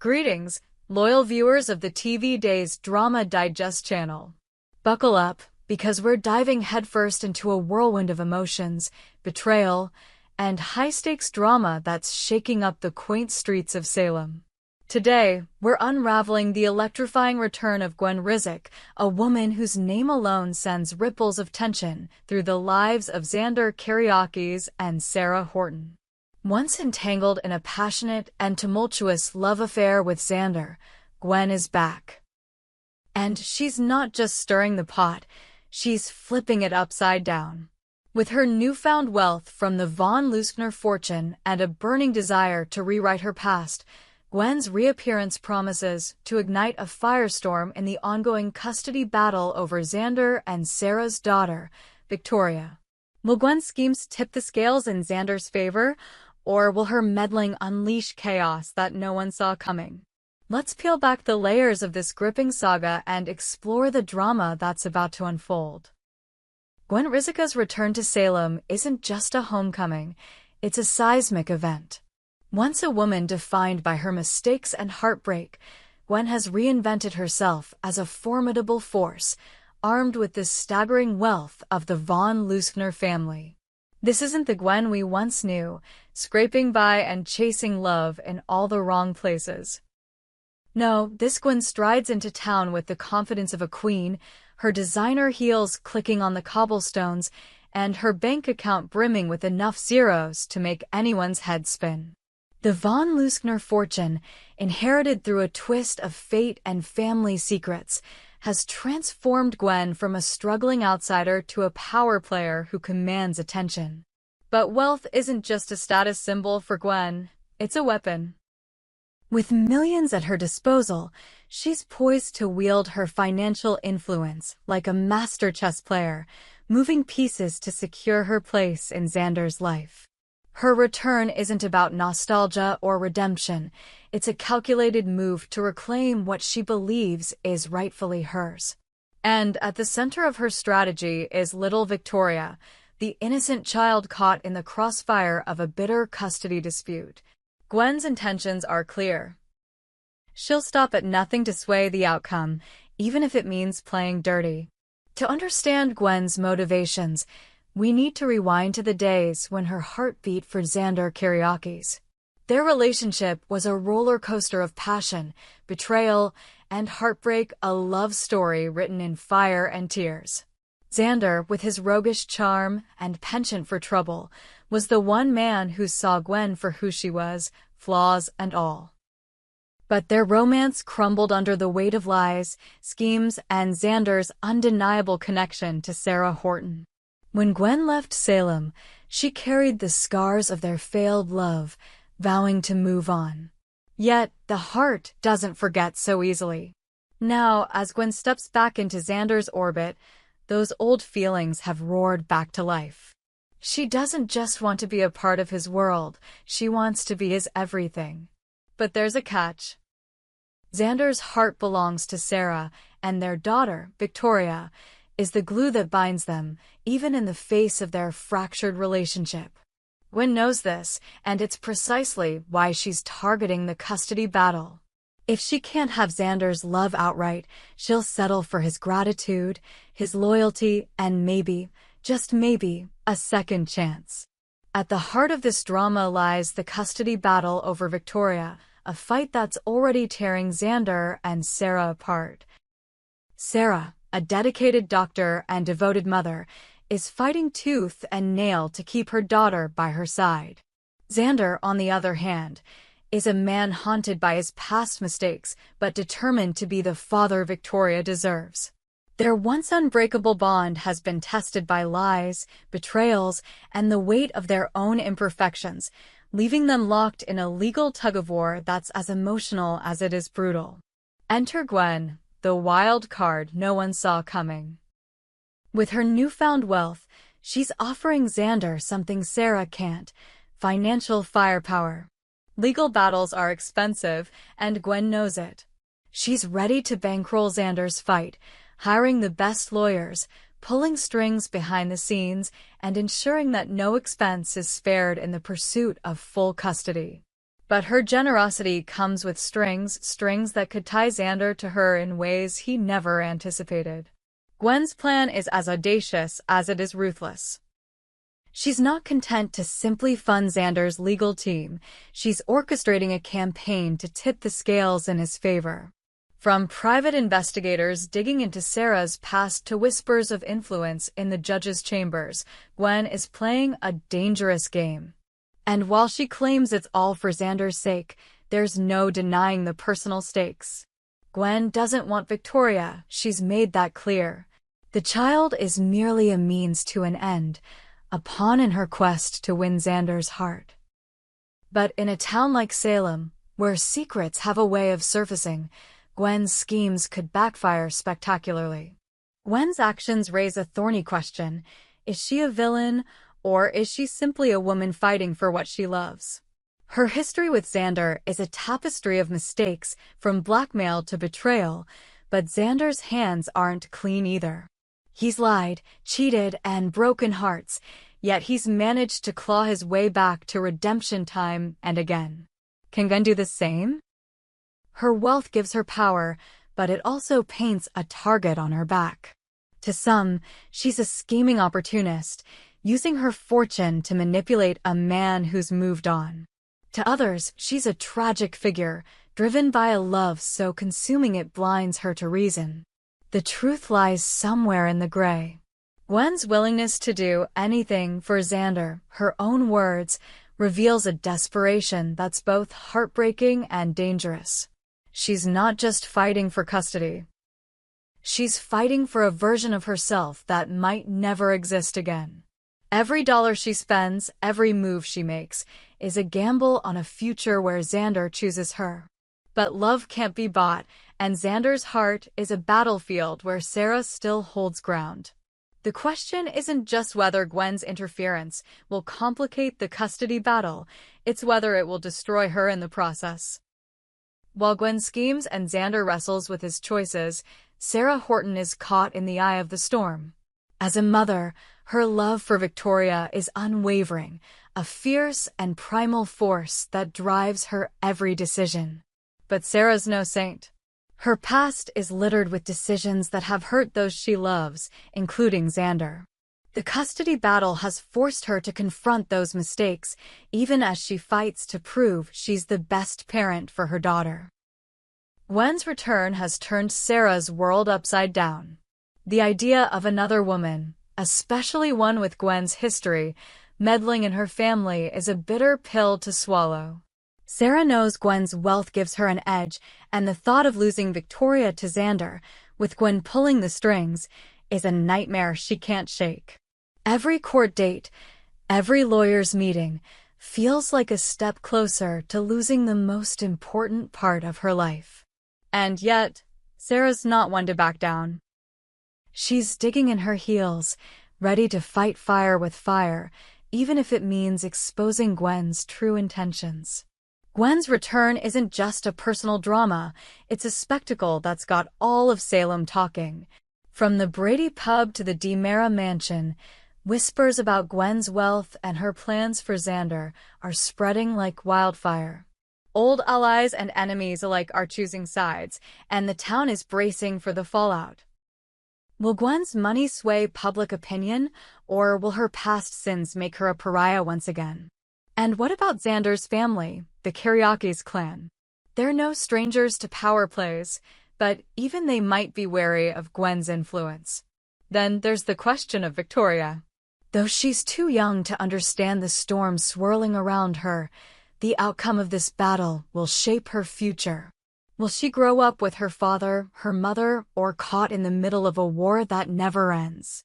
Greetings, loyal viewers of the TV Days Drama Digest channel. Buckle up, because we're diving headfirst into a whirlwind of emotions, betrayal, and high-stakes drama that's shaking up the quaint streets of Salem. Today, we're unraveling the electrifying return of Gwen, a woman whose name alone sends ripples of tension through the lives of Xander Kariakis and Sarah Horton. Once entangled in a passionate and tumultuous love affair with Xander, Gwen is back. And she's not just stirring the pot, she's flipping it upside down. With her newfound wealth from the von Leuschner fortune and a burning desire to rewrite her past, Gwen's reappearance promises to ignite a firestorm in the ongoing custody battle over Xander and Sarah's daughter, Victoria. Will Gwen's schemes tip the scales in Xander's favor, or will her meddling unleash chaos that no one saw coming? Let's peel back the layers of this gripping saga and explore the drama that's about to unfold. Gwen Rizika's return to Salem isn't just a homecoming, it's a seismic event. Once a woman defined by her mistakes and heartbreak, Gwen has reinvented herself as a formidable force, armed with the staggering wealth of the von Leuschner family. This isn't the Gwen we once knew, scraping by and chasing love in all the wrong places. No, this Gwen strides into town with the confidence of a queen, her designer heels clicking on the cobblestones, and her bank account brimming with enough zeros to make anyone's head spin. The von Leuschner fortune, inherited through a twist of fate and family secrets, has transformed Gwen from a struggling outsider to a power player who commands attention. But wealth isn't just a status symbol for Gwen, it's a weapon. With millions at her disposal, she's poised to wield her financial influence like a master chess player, moving pieces to secure her place in Xander's life. Her return isn't about nostalgia or redemption, it's a calculated move to reclaim what she believes is rightfully hers. And at the center of her strategy is little Victoria, the innocent child caught in the crossfire of a bitter custody dispute. Gwen's intentions are clear. She'll stop at nothing to sway the outcome, even if it means playing dirty. To understand Gwen's motivations, we need to rewind to the days when her heart beat for Xander Kariakis. Their relationship was a roller coaster of passion, betrayal, and heartbreak, a love story written in fire and tears. Xander, with his roguish charm and penchant for trouble, was the one man who saw Gwen for who she was, flaws and all. But their romance crumbled under the weight of lies, schemes, and Xander's undeniable connection to Sarah Horton. When Gwen left Salem, she carried the scars of their failed love, vowing to move on. Yet, the heart doesn't forget so easily. Now, as Gwen steps back into Xander's orbit, those old feelings have roared back to life. She doesn't just want to be a part of his world, she wants to be his everything. But there's a catch. Xander's heart belongs to Sarah, and their daughter, Victoria, is the glue that binds them, even in the face of their fractured relationship. Gwen knows this, and it's precisely why she's targeting the custody battle. If she can't have Xander's love outright, she'll settle for his gratitude, his loyalty, and maybe, just maybe, a second chance. At the heart of this drama lies the custody battle over Victoria, a fight that's already tearing Xander and Sarah apart. Sarah, a dedicated doctor and devoted mother, is fighting tooth and nail to keep her daughter by her side. Xander, on the other hand, is a man haunted by his past mistakes but determined to be the father Victoria deserves. Their once unbreakable bond has been tested by lies, betrayals, and the weight of their own imperfections, leaving them locked in a legal tug-of-war that's as emotional as it is brutal. Enter Gwen, the wild card no one saw coming. With her newfound wealth, she's offering Xander something Sarah can't: financial firepower. Legal battles are expensive, and Gwen knows it. She's ready to bankroll Xander's fight, hiring the best lawyers, pulling strings behind the scenes, and ensuring that no expense is spared in the pursuit of full custody. But her generosity comes with strings that could tie Xander to her in ways he never anticipated. Gwen's plan is as audacious as it is ruthless. She's not content to simply fund Xander's legal team. She's orchestrating a campaign to tip the scales in his favor. From private investigators digging into Sarah's past to whispers of influence in the judge's chambers, Gwen is playing a dangerous game. And while she claims it's all for Xander's sake, there's no denying the personal stakes. Gwen doesn't want Victoria, she's made that clear. The child is merely a means to an end, a pawn in her quest to win Xander's heart. But in a town like Salem, where secrets have a way of surfacing, Gwen's schemes could backfire spectacularly. Gwen's actions raise a thorny question. Is she a villain, or is she simply a woman fighting for what she loves? Her history with Xander is a tapestry of mistakes, from blackmail to betrayal, but Xander's hands aren't clean either. He's lied, cheated, and broken hearts, yet he's managed to claw his way back to redemption time and again. Can Gwen do the same? Her wealth gives her power, but it also paints a target on her back. To some, she's a scheming opportunist, using her fortune to manipulate a man who's moved on. To others, she's a tragic figure, driven by a love so consuming it blinds her to reason. The truth lies somewhere in the gray. Gwen's willingness to do anything for Xander, her own words, reveals a desperation that's both heartbreaking and dangerous. She's not just fighting for custody. She's fighting for a version of herself that might never exist again. Every dollar she spends, every move she makes, is a gamble on a future where Xander chooses her. But love can't be bought, and Xander's heart is a battlefield where Sarah still holds ground. The question isn't just whether Gwen's interference will complicate the custody battle, it's whether it will destroy her in the process. While Gwen schemes and Xander wrestles with his choices, Sarah Horton is caught in the eye of the storm. As a mother, her love for Victoria is unwavering, a fierce and primal force that drives her every decision. But Sarah's no saint. Her past is littered with decisions that have hurt those she loves, including Xander. The custody battle has forced her to confront those mistakes, even as she fights to prove she's the best parent for her daughter. Gwen's return has turned Sarah's world upside down. The idea of another woman, especially one with Gwen's history, meddling in her family is a bitter pill to swallow. Sarah knows Gwen's wealth gives her an edge, and the thought of losing Victoria to Xander, with Gwen pulling the strings, is a nightmare she can't shake. Every court date, every lawyer's meeting, feels like a step closer to losing the most important part of her life. And yet, Sarah's not one to back down. She's digging in her heels, ready to fight fire with fire, even if it means exposing Gwen's true intentions. Gwen's return isn't just a personal drama, it's a spectacle that's got all of Salem talking. From the Brady pub to the DiMera mansion, whispers about Gwen's wealth and her plans for Xander are spreading like wildfire. Old allies and enemies alike are choosing sides, and the town is bracing for the fallout. Will Gwen's money sway public opinion, or will her past sins make her a pariah once again? And what about Xander's family, the Kiriakis clan? They're no strangers to power plays, but even they might be wary of Gwen's influence. Then there's the question of Victoria. Though she's too young to understand the storm swirling around her, the outcome of this battle will shape her future. Will she grow up with her father, her mother, or caught in the middle of a war that never ends?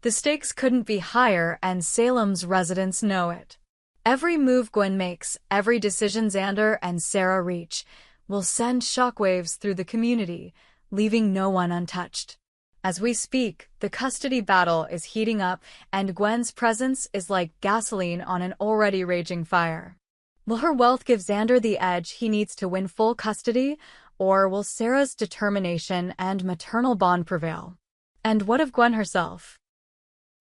The stakes couldn't be higher, and Salem's residents know it. Every move Gwen makes, every decision Xander and Sarah reach, will send shockwaves through the community, leaving no one untouched. As we speak, the custody battle is heating up, and Gwen's presence is like gasoline on an already raging fire. Will her wealth give Xander the edge he needs to win full custody, or will Sarah's determination and maternal bond prevail? And what of Gwen herself?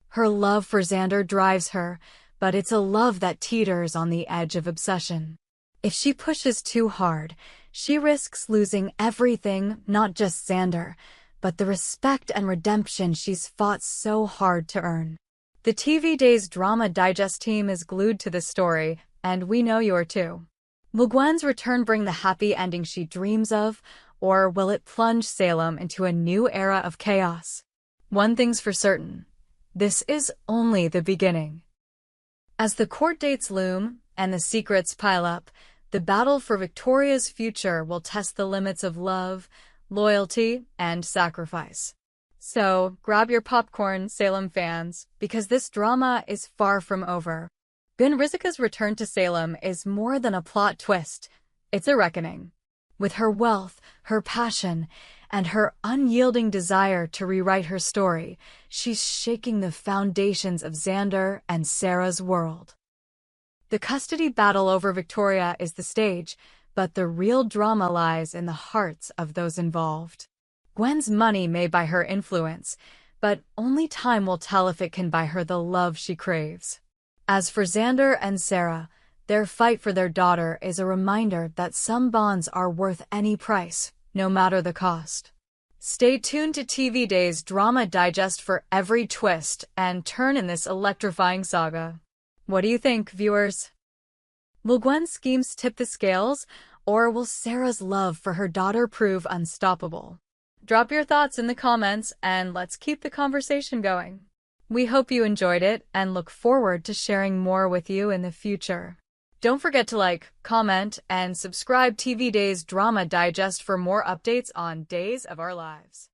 Her love for Xander drives her, but it's a love that teeters on the edge of obsession. If she pushes too hard, she risks losing everything, not just Xander, but the respect and redemption she's fought so hard to earn. The TV Days Drama Digest team is glued to this story, and we know you're too. Will Gwen's return bring the happy ending she dreams of, or will it plunge Salem into a new era of chaos? One thing's for certain, this is only the beginning. As the court dates loom and the secrets pile up, the battle for Victoria's future will test the limits of love, loyalty, and sacrifice. So, grab your popcorn, Salem fans, because this drama is far from over. Gwen Rizika's return to Salem is more than a plot twist. It's a reckoning. With her wealth, her passion, and her unyielding desire to rewrite her story, she's shaking the foundations of Xander and Sarah's world. The custody battle over Victoria is the stage, but the real drama lies in the hearts of those involved. Gwen's money may buy her influence, but only time will tell if it can buy her the love she craves. As for Xander and Sarah, their fight for their daughter is a reminder that some bonds are worth any price, no matter the cost. Stay tuned to TV Days Drama Digest for every twist and turn in this electrifying saga. What do you think, viewers? Will Gwen's schemes tip the scales, or will Sarah's love for her daughter prove unstoppable? Drop your thoughts in the comments, and let's keep the conversation going. We hope you enjoyed it and look forward to sharing more with you in the future. Don't forget to like, comment, and subscribe TV Days Drama Digest for more updates on Days of Our Lives.